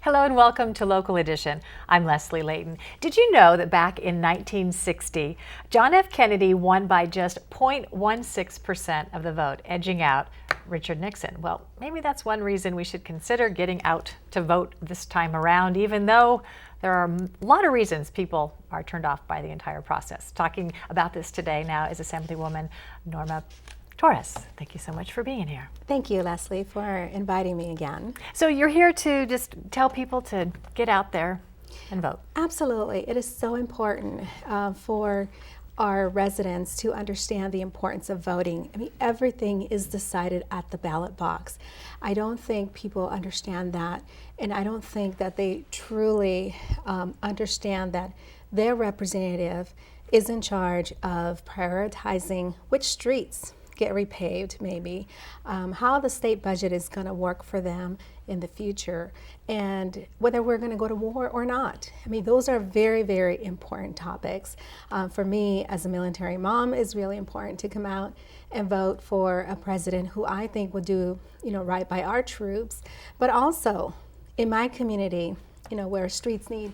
Hello and welcome to Local Edition. I'm Leslie Leyton. Did you know that back in 1960, John F. Kennedy won by just 0.16% of the vote, edging out Richard Nixon? Well, maybe that's one reason we should consider getting out to vote this time around, even though there are a lot of reasons people are turned off by the entire process. Talking about this today now is Assemblywoman Norma Torres. Thank you so much for being here. Thank you, Leslie, for inviting me again. So you're here to just tell people to get out there and vote. Absolutely. It is so important for our residents to understand the importance of voting. I mean, everything is decided at the ballot box. I don't think people understand that, and I don't think that they truly understand that their representative is in charge of prioritizing which streets get repaved, maybe, how the state budget is going to work for them in the future, and whether we're going to go to war or not. I mean, those are very, very important topics. For me, as a military mom, it's really important to come out and vote for a president who I think would do, right by our troops, but also in my community, where streets need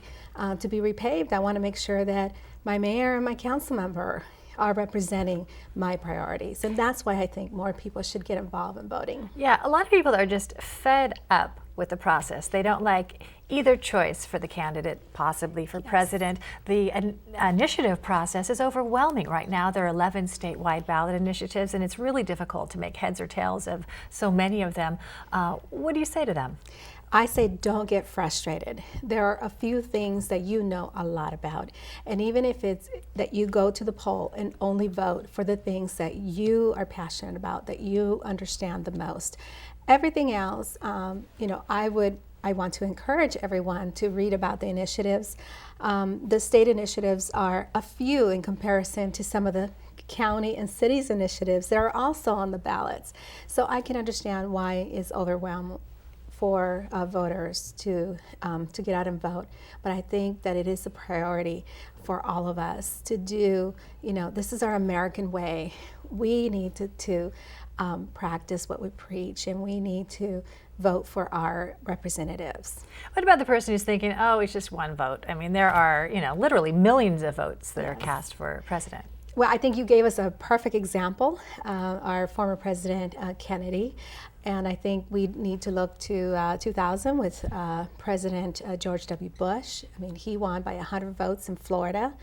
to be repaved, I want to make sure that my mayor and my council member are representing my priorities. And that's why I think more people should get involved in voting. Yeah, a lot of people are just fed up with the process. They don't like either choice for the candidate, possibly for president. The initiative process is overwhelming right now. There are 11 statewide ballot initiatives, and it's really difficult to make heads or tails of so many of them. What do you say to them? I say don't get frustrated. There are a few things that you know a lot about. And even if it's that you go to the poll and only vote for the things that you are passionate about, that you understand the most, everything else, I want to encourage everyone to read about the initiatives. The state initiatives are a few in comparison to some of the county and cities initiatives that are also on the ballots. So I can understand why it's overwhelmed for voters to get out and vote. But I think that it is a priority for all of us to do, this is our American way. We need to practice what we preach, and we need to vote for our representatives. What about the person who's thinking, oh, it's just one vote? I mean, there are, literally millions of votes that are cast for president. Well, I think you gave us a perfect example, our former President Kennedy, and I think we need to look to 2000 with President George W. Bush. I mean, he won by 100 votes in Florida.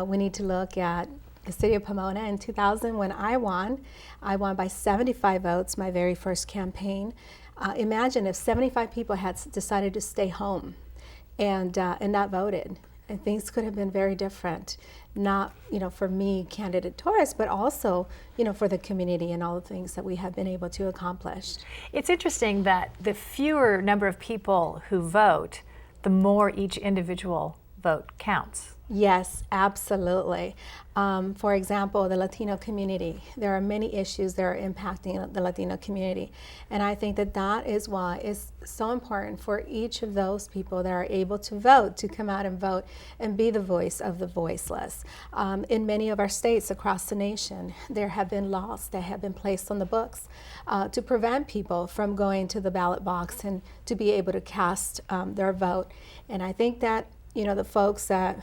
We need to look at the city of Pomona in 2000 when I won by 75 votes, my very first campaign. Imagine if 75 people had decided to stay home and not voted. And things could have been very different, not for me, candidate Torres, but also for the community and all the things that we have been able to accomplish. It's interesting that the fewer number of people who vote, the more each individual vote counts. Yes, absolutely. For example, the Latino community. There are many issues that are impacting the Latino community. And I think that is why it's so important for each of those people that are able to vote to come out and vote and be the voice of the voiceless. In many of our states across the nation, there have been laws that have been placed on the books to prevent people from going to the ballot box and to be able to cast their vote. And I think that the folks that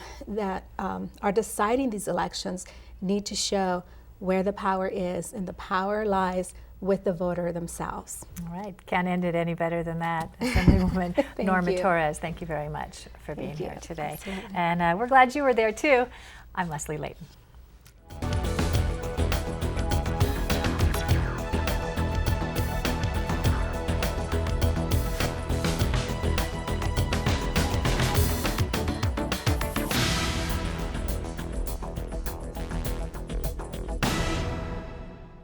are deciding these elections need to show where the power is, and the power lies with the voter themselves. All right, can't end it any better than that. Assemblywoman Norma Torres, thank you very much for being here today. Absolutely. And we're glad you were there too. I'm Leslie Leyton.